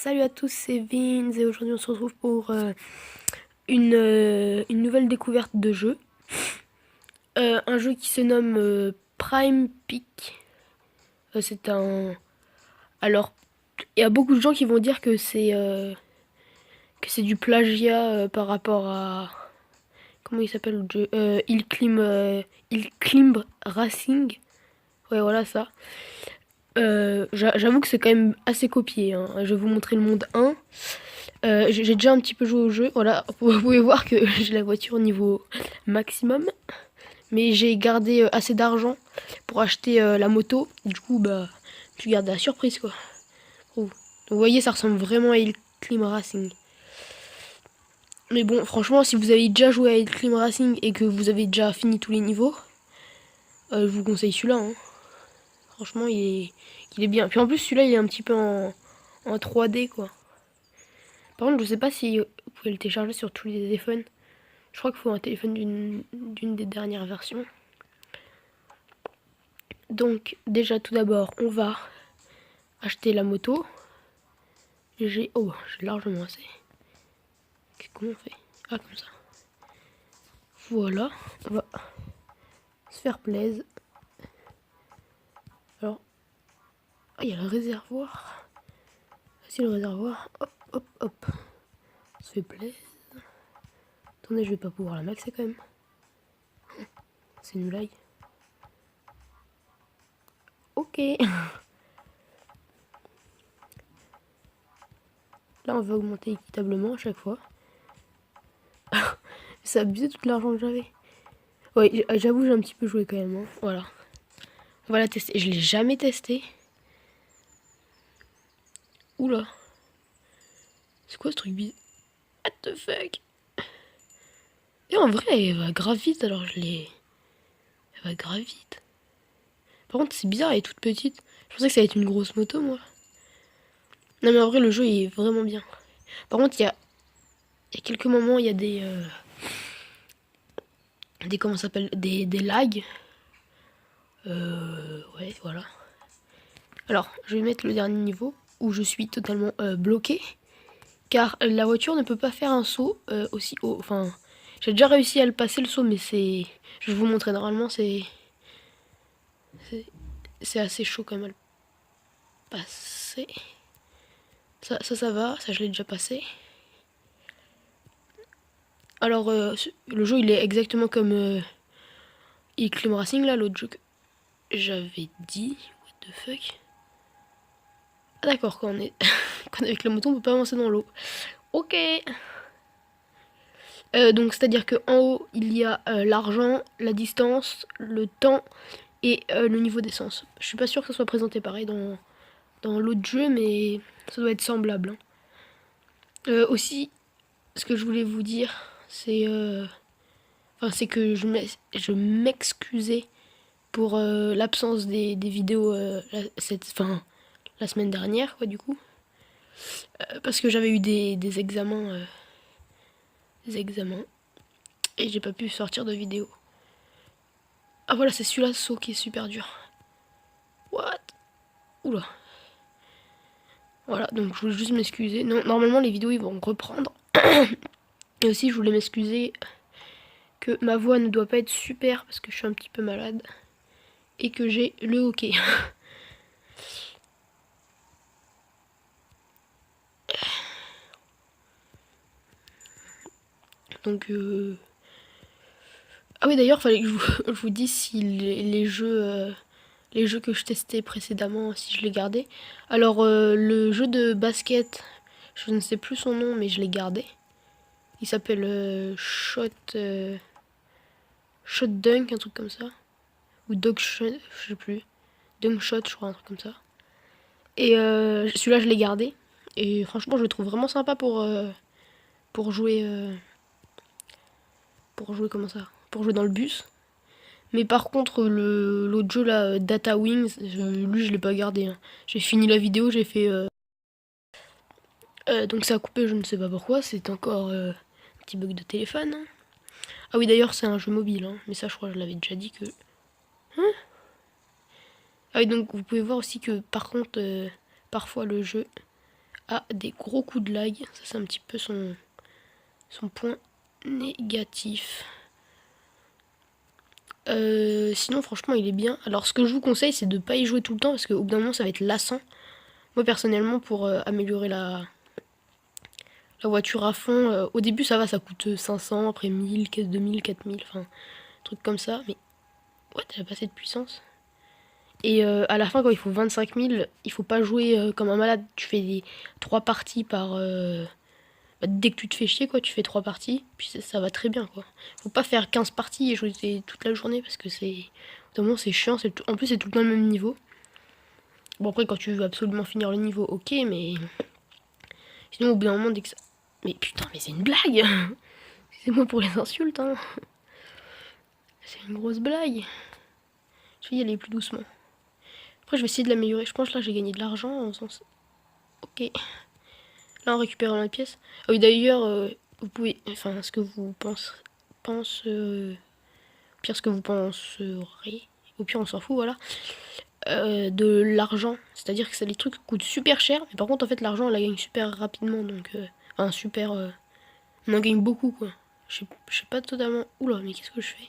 Salut à tous, c'est Vince et aujourd'hui on se retrouve pour une nouvelle découverte de jeu. Un jeu qui se nomme Prime Peak. C'est un... Alors, il y a beaucoup de gens qui vont dire que c'est du plagiat par rapport à... Comment il s'appelle le jeu Il Climb Racing. Ouais, voilà ça. J'avoue que c'est quand même assez copié, hein. Je vais vous montrer le monde 1. J'ai déjà un petit peu joué au jeu. Voilà, vous pouvez voir que j'ai la voiture au niveau maximum. Mais j'ai gardé assez d'argent pour acheter la moto. Du coup, bah, je garde la surprise, quoi. Oh. Donc, vous voyez, ça ressemble vraiment à Hill Climb Racing. Mais bon, franchement, si vous avez déjà joué à Hill Climb Racing et que vous avez déjà fini tous les niveaux, je vous conseille celui-là, hein. Franchement, il est bien. Puis en plus, celui-là, il est un petit peu en 3D, quoi. Par contre, je sais pas si vous pouvez le télécharger sur tous les téléphones. Je crois qu'il faut un téléphone d'une des dernières versions. Donc, déjà, tout d'abord, on va acheter la moto. J'ai largement assez. Comment on fait? Ah, comme ça. Voilà, on va se faire plaisir. Alors, il y a le réservoir. Voici le réservoir. Hop, hop, hop. On se fait plaisir. Attendez, je vais pas pouvoir la maxer quand même. C'est une blague. Ok. Là, on va augmenter équitablement à chaque fois. Ça a abusé tout l'argent que j'avais. Ouais, j'avoue, j'ai un petit peu joué quand même, hein. Voilà. On va la tester. Je l'ai jamais testé. Oula. C'est quoi ce truc bizarre? What the fuck? Et en vrai, elle va grave vite, alors je l'ai... Elle va grave vite. Par contre, c'est bizarre, elle est toute petite. Je pensais que ça allait être une grosse moto, moi. Non, mais en vrai, le jeu, il est vraiment bien. Par contre, il y a quelques moments, il y a comment ça s'appelle? Des lags. Ouais, voilà. Alors, je vais mettre le dernier niveau, où je suis totalement bloqué. Car la voiture ne peut pas faire un saut aussi haut. Enfin, j'ai déjà réussi à le passer le saut, mais c'est... Je vais vous montrer, normalement, c'est assez chaud quand même à le passer. Ça va, ça je l'ai déjà passé. Alors, le jeu, il est exactement comme Hill Climb Racing, là, l'autre jeu que j'avais dit. What the fuck? Ah d'accord, quand on est avec la moto, on peut pas avancer dans l'eau. Ok. Donc, c'est-à-dire qu'en haut, il y a l'argent, la distance, le temps et le niveau d'essence. Je suis pas sûr que ça soit présenté pareil dans l'autre jeu, mais ça doit être semblable, hein. Aussi, ce que je voulais vous dire, c'est que je m'excusais pour l'absence des vidéos la semaine dernière, quoi, du coup. Parce que j'avais eu des examens, et j'ai pas pu sortir de vidéo. Ah voilà, c'est celui-là, saut qui est super dur. What? Oula. Voilà, donc je voulais juste m'excuser. Non, normalement les vidéos ils vont reprendre. Et aussi je voulais m'excuser que ma voix ne doit pas être super parce que je suis un petit peu malade. Et que j'ai le hockey. Donc ah oui d'ailleurs fallait que je vous dise si les jeux que je testais précédemment, si je les gardais. Alors le jeu de basket, je ne sais plus son nom mais je l'ai gardé. Il s'appelle Shot Dunk, un truc comme ça. Ou Dog Shot, je sais plus. Dunk Shot, je crois, un truc comme ça. Et celui-là, je l'ai gardé. Et franchement, je le trouve vraiment sympa pour jouer. Pour jouer comment ça? Pour jouer dans le bus. Mais par contre, l'autre jeu là, Data Wings, lui, je l'ai pas gardé, hein. J'ai fini la vidéo, j'ai fait. Donc ça a coupé, je ne sais pas pourquoi. C'est encore un petit bug de téléphone, hein. Ah oui, d'ailleurs, c'est un jeu mobile, hein. Mais ça, je crois que je l'avais déjà dit que. Hein? Ah oui, donc vous pouvez voir aussi que par contre, parfois le jeu a des gros coups de lag. Ça, c'est un petit peu son point négatif. Sinon, franchement, il est bien. Alors, ce que je vous conseille, c'est de ne pas y jouer tout le temps parce qu'au bout d'un moment, ça va être lassant. Moi, personnellement, pour améliorer la voiture à fond, au début, ça va, ça coûte 500, après 1000, 2000, 4000, enfin, truc comme ça. Mais, ouais, t'as pas assez de puissance. Et à la fin, quand il faut 25 000, il faut pas jouer comme un malade. Tu fais 3 parties par. Bah, dès que tu te fais chier, quoi, tu fais 3 parties, puis ça va très bien, quoi. Faut pas faire 15 parties et jouer toute la journée parce que c'est. Notamment, c'est chiant, en plus, c'est tout le temps le même niveau. Bon, après, quand tu veux absolument finir le niveau, ok, mais. Sinon, au bout d'un moment, dès que ça. Mais putain, mais c'est une blague! C'est moi pour les insultes, hein. C'est une grosse blague. Je vais y aller plus doucement. Après, je vais essayer de l'améliorer. Je pense que là, j'ai gagné de l'argent en faisant ça. Ok. Là, en récupérant la pièce. Ah oui, d'ailleurs, vous pouvez. Enfin, ce que vous pire, ce que vous penserez. Au pire, on s'en fout, voilà. De l'argent. C'est-à-dire que ça, les trucs coûtent super cher. Mais par contre, en fait, l'argent, on la gagne super rapidement. Donc, enfin, super. On en gagne beaucoup, quoi. Je sais pas totalement. Oula, mais qu'est-ce que je fais?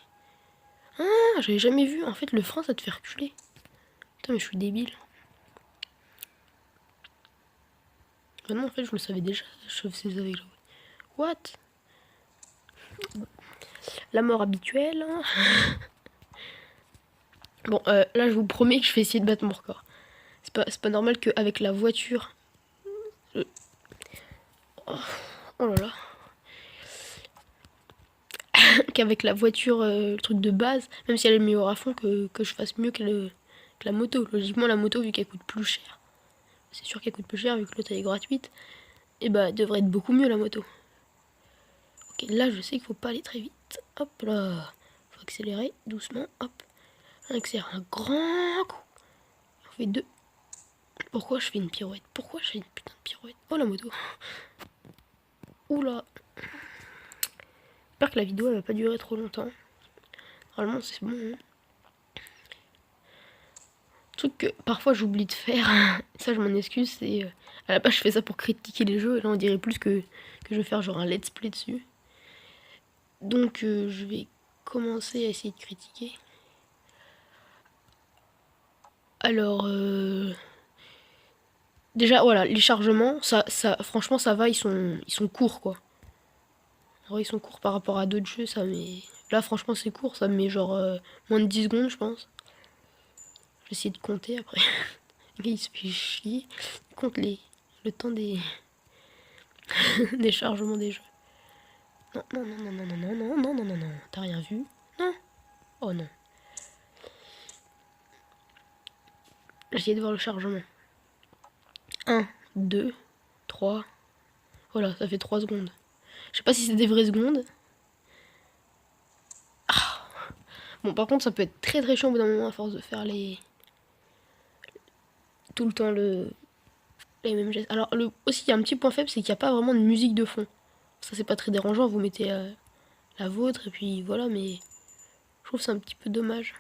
Ah, j'avais jamais vu. En fait, le frein, ça te fait reculer. Putain, mais je suis débile. Ah non, en fait, je le savais déjà. Je faisais avec le. What? La mort habituelle. Bon, là, je vous promets que je vais essayer de battre mon record. C'est pas normal qu'avec la voiture. Oh, oh là là. Qu'avec la voiture, le truc de base, même si elle est meilleure à fond, que je fasse mieux que la moto. Logiquement, la moto, vu qu'elle coûte plus cher, c'est sûr qu'elle coûte plus cher, vu que l'autre elle est gratuite, et bah, elle devrait être beaucoup mieux la moto. Ok, là, je sais qu'il faut pas aller très vite. Hop là. Faut accélérer doucement. Hop. On accélère un grand coup. On fait 2. Pourquoi je fais une pirouette? Pourquoi je fais une putain de pirouette? Oh la moto. Oula. J'espère que la vidéo elle va pas durer trop longtemps. Normalement c'est bon. Hein. Truc que parfois j'oublie de faire. Ça je m'en excuse. C'est à la base je fais ça pour critiquer les jeux. Et là on dirait plus que je vais faire genre un let's play dessus. Donc je vais commencer à essayer de critiquer. Alors déjà voilà les chargements. Ça franchement ça va. Ils sont courts quoi. Alors, ils sont courts par rapport à d'autres jeux, ça met. Là, franchement, c'est court, ça me met genre moins de 10 secondes, je pense. Je vais essayer de compter après. Le gars, il se fait chier. Il compte le temps des. des chargements des jeux. Non, non, non, non, non, non, non, non, non, non, non. T'as rien vu? Non? Oh non. J'essaie de voir le chargement. 1, 2, 3. Voilà, ça fait 3 secondes. Je sais pas si c'est des vraies secondes. Ah. Bon, par contre, ça peut être très très chiant au bout d'un moment à force de faire tout le temps les mêmes gestes. Alors, aussi, il y a un petit point faible, c'est qu'il n'y a pas vraiment de musique de fond. Ça, c'est pas très dérangeant, vous mettez la vôtre, et puis voilà, mais je trouve que c'est un petit peu dommage.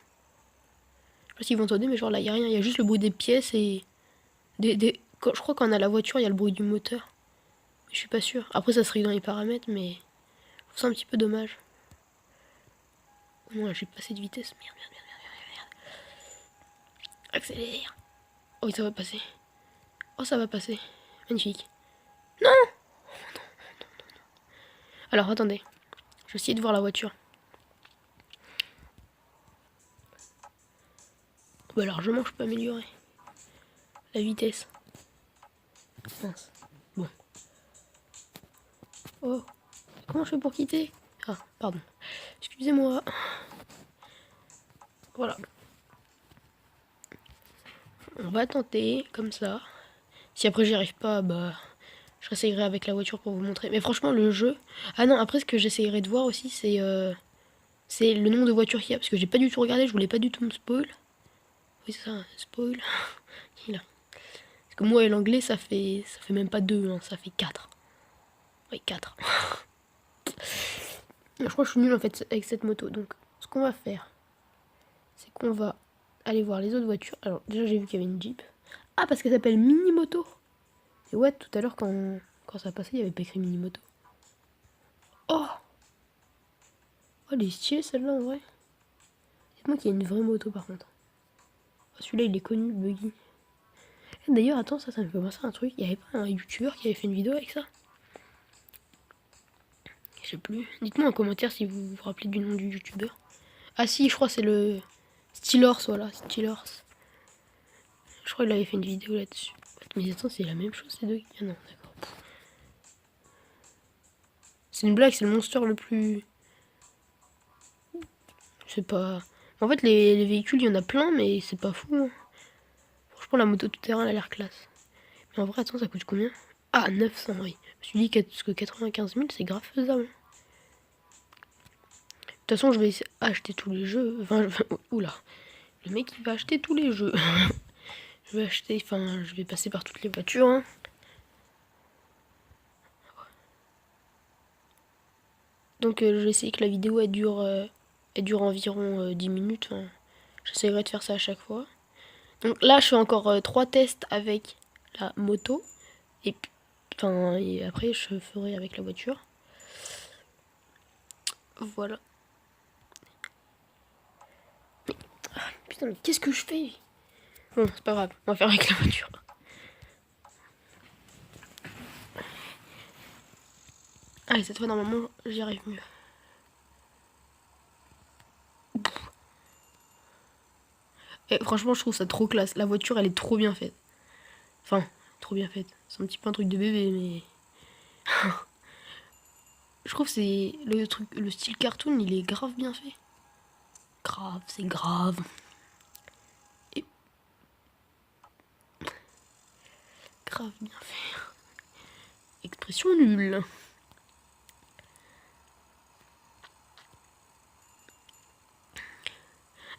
Je sais pas s'ils vont entendre, mais genre là, il n'y a rien, il y a juste le bruit des pièces et je crois qu'on a la voiture, il y a le bruit du moteur. Mais je suis pas sûre. Après, ça serait dans les paramètres, mais je trouve ça un petit peu dommage. Non, j'ai passé de vitesse. Merde, merde, merde, merde, merde. Accélère. Oh, oui, ça va passer. Oh, ça va passer. Magnifique. Non! Alors, attendez. Je vais essayer de voir la voiture. Bah, largement, je peux améliorer. La vitesse. Mince. Bon. Oh. Comment je fais pour quitter? Ah, pardon. Excusez-moi. Voilà. On va tenter, comme ça. Si après j'y arrive pas, bah... je réessayerai avec la voiture pour vous montrer. Mais franchement, le jeu... Ah non, après, ce que j'essayerai de voir aussi, c'est le nombre de voitures qu'il y a. Parce que j'ai pas du tout regardé, je voulais pas du tout me spoil. Oui, c'est ça, spoil. Là. Parce que moi et l'anglais, ça fait même pas 2, hein, ça fait 4. Oui, 4. Je crois que je suis nulle en fait avec cette moto. Donc, ce qu'on va faire, c'est qu'on va aller voir les autres voitures. Alors, déjà, j'ai vu qu'il y avait une Jeep. Ah, parce qu'elle s'appelle Mini Moto. Et ouais, tout à l'heure, quand ça passait, il y avait pas écrit Minimoto. Oh! Oh, elle est stylée celle-là en vrai. Dites-moi qu'il y a une vraie moto par contre. Oh, celui-là, il est connu, Buggy. D'ailleurs, attends, ça me fait penser à un truc. Il y avait pas un youtubeur qui avait fait une vidéo avec ça? Je sais plus. Dites-moi en commentaire si vous vous rappelez du nom du youtubeur. Ah si, je crois que c'est le Steelhorse, voilà, Steelhorse. Je crois qu'il avait fait une vidéo là-dessus. Mais attends, c'est la même chose ces deux? Ah non, d'accord. C'est une blague, c'est le monster le plus... C'est pas... En fait, les véhicules, il y en a plein, mais c'est pas fou. Hein. Franchement, la moto tout-terrain, elle a l'air classe. Mais en vrai, attends, ça coûte combien? Ah, 900, oui. Je me suis dit que 95 000, c'est grave faisable. De toute façon, je vais acheter tous les jeux. Enfin, oula. Le mec, il va acheter tous les jeux. Je vais acheter... Enfin, je vais passer par toutes les voitures. Hein. Donc, je vais essayer que la vidéo, elle dure environ 10 minutes. Hein. J'essaierai de faire ça à chaque fois. Donc là, je fais encore 3 tests avec la moto. Et, et après, je ferai avec la voiture. Voilà. Putain, mais qu'est-ce que je fais? Bon, c'est pas grave, on va faire avec la voiture. Allez, cette fois, normalement, j'y arrive mieux. Et franchement, je trouve ça trop classe. La voiture, elle est trop bien faite. Enfin, trop bien faite. C'est un petit peu un truc de bébé, mais... je trouve que c'est... Le style cartoon, il est grave bien fait. Grave, c'est grave. Et... grave bien fait. Expression nulle.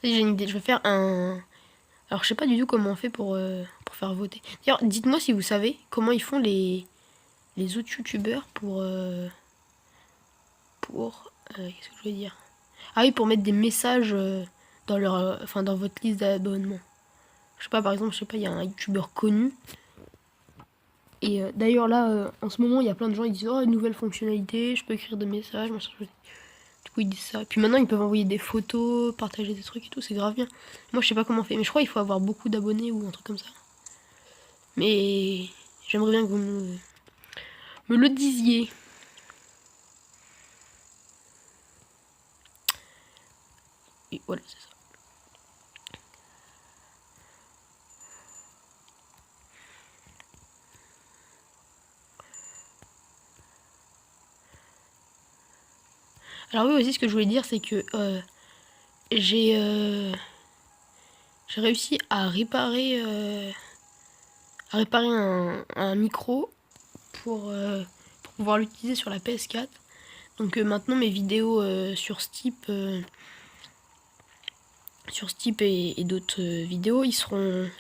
J'ai une idée, je vais faire un... Alors je sais pas du tout comment on fait pour faire voter. D'ailleurs, dites-moi si vous savez comment ils font les autres youtubeurs qu'est-ce que je veux dire? Ah oui, pour mettre des messages dans leur dans votre liste d'abonnements. Je sais pas, par exemple, je sais pas, il y a un youtubeur connu. Et d'ailleurs là, en ce moment, il y a plein de gens qui disent oh, une nouvelle fonctionnalité, je peux écrire des messages, machin. Du coup, ils disent ça. Puis maintenant, ils peuvent envoyer des photos, partager des trucs et tout, c'est grave bien. Moi, je sais pas comment on fait, mais je crois qu'il faut avoir beaucoup d'abonnés ou un truc comme ça. Mais j'aimerais bien que vous me le disiez. Et voilà, c'est ça. Alors oui, aussi, ce que je voulais dire, c'est que j'ai réussi à réparer un micro pour pouvoir l'utiliser sur la PS4. Donc maintenant, mes vidéos sur Steep et d'autres vidéos, ils seront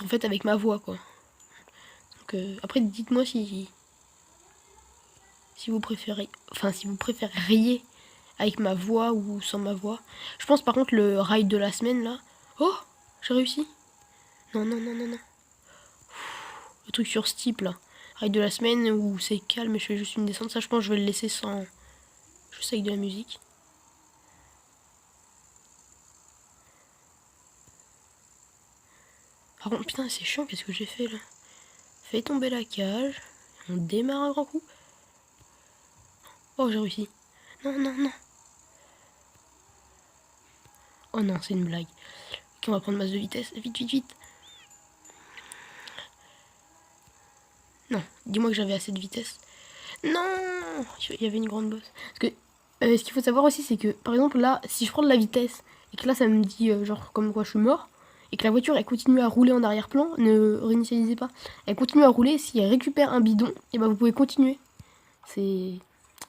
faites avec ma voix, quoi. Donc après, dites-moi si vous préférez, si vous préféreriez avec ma voix ou sans ma voix. Je pense par contre le ride de la semaine là. Oh, j'ai réussi. Non, non, non, non, non. Le truc sur Steep là. Ride de la semaine où c'est calme et je fais juste une descente. Ça, je pense que je vais le laisser sans. Juste avec de la musique. Par contre, putain, c'est chiant, qu'est-ce que j'ai fait là? Fais tomber la cage. On démarre un grand coup. Oh, j'ai réussi. Non, non, non. Oh non, c'est une blague. Ok, on va prendre masse de vitesse. Vite, vite, vite. Non, dis-moi que j'avais assez de vitesse. Non, il y avait une grande bosse. Parce que ce qu'il faut savoir aussi, c'est que par exemple là, si je prends de la vitesse et que là ça me dit genre comme quoi je suis mort et que la voiture elle continue à rouler en arrière-plan, ne réinitialisez pas. Elle continue à rouler. Si elle récupère un bidon, et ben vous pouvez continuer. C'est,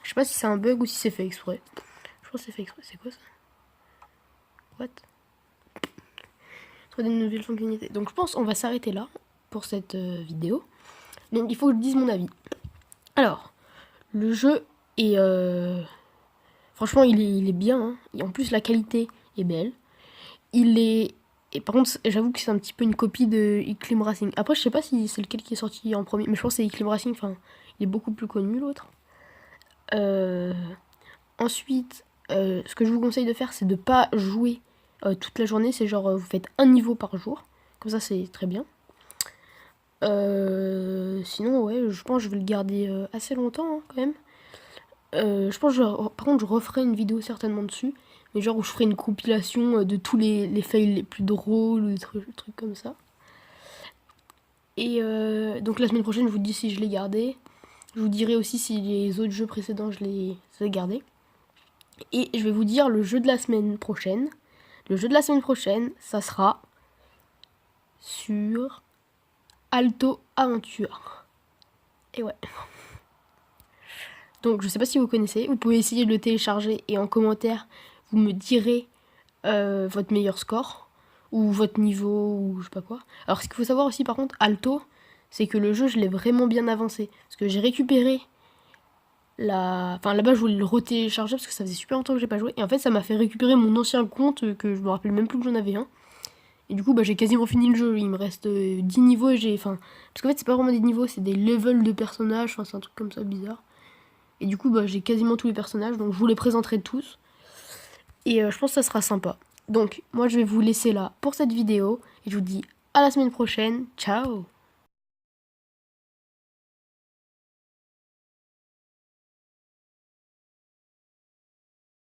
je sais pas si c'est un bug ou si c'est fait exprès. Je pense que c'est fait exprès. C'est quoi ça? What? Soit des nouvelles fonctionnalités. Donc je pense qu'on va s'arrêter là pour cette vidéo. Donc il faut que je dise mon avis. Alors, le jeu est... franchement, il est bien. Hein. Et en plus, la qualité est belle. Il est Et par contre, j'avoue que c'est un petit peu une copie de Eclipse Racing. Après, je sais pas si c'est lequel qui est sorti en premier, mais je pense que c'est Eclipse Racing, enfin, il est beaucoup plus connu l'autre. Ensuite, ce que je vous conseille de faire, c'est de pas jouer toute la journée. C'est genre, vous faites un niveau par jour. Comme ça, c'est très bien. Sinon, ouais, je pense que je vais le garder assez longtemps, hein, quand même. Je pense que par contre, je referai une vidéo certainement dessus. Mais genre où je ferai une compilation de tous les fails les plus drôles ou des trucs comme ça. Et donc la semaine prochaine, je vous dis si je l'ai gardé. Je vous dirai aussi si les autres jeux précédents, je les ai gardés. Et je vais vous dire le jeu de la semaine prochaine. Le jeu de la semaine prochaine, ça sera sur Alto Aventure. Et ouais. Donc je sais pas si vous connaissez. Vous pouvez essayer de le télécharger et en commentaire, vous me direz votre meilleur score. Ou votre niveau, ou je sais pas quoi. Alors ce qu'il faut savoir aussi par contre, Alto, c'est que le jeu, je l'ai vraiment bien avancé. Parce que j'ai récupéré Enfin là-bas je voulais le retélécharger parce que ça faisait super longtemps que j'ai pas joué. Et en fait ça m'a fait récupérer mon ancien compte que je me rappelle même plus que j'en avais un. Et du coup bah j'ai quasiment fini le jeu. Il me reste 10 niveaux et j'ai... Enfin, parce qu'en fait c'est pas vraiment des niveaux, c'est des levels de personnages. Enfin c'est un truc comme ça bizarre. Et du coup bah j'ai quasiment tous les personnages. Donc je vous les présenterai tous. Et je pense que ça sera sympa. Donc moi je vais vous laisser là pour cette vidéo. Et je vous dis à la semaine prochaine. Ciao.